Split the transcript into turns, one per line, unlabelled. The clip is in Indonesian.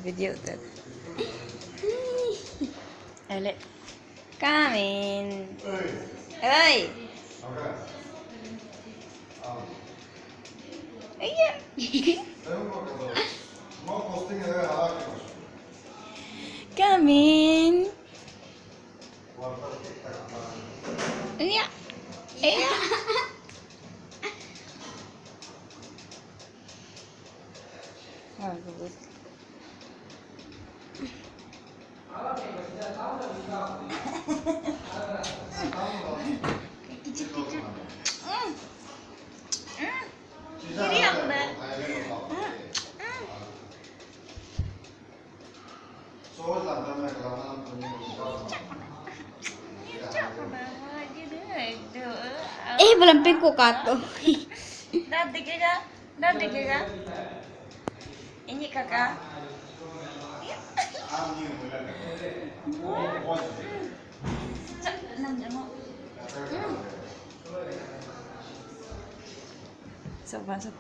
video tuh. Elek. Kamin. Oi. Iya. Kamin. Iya. Iya. Bagus. Kicit-kicit. Kiri aku dah.
Belum pingku kato.
Dati kira. Ini kakak. Sok masuk.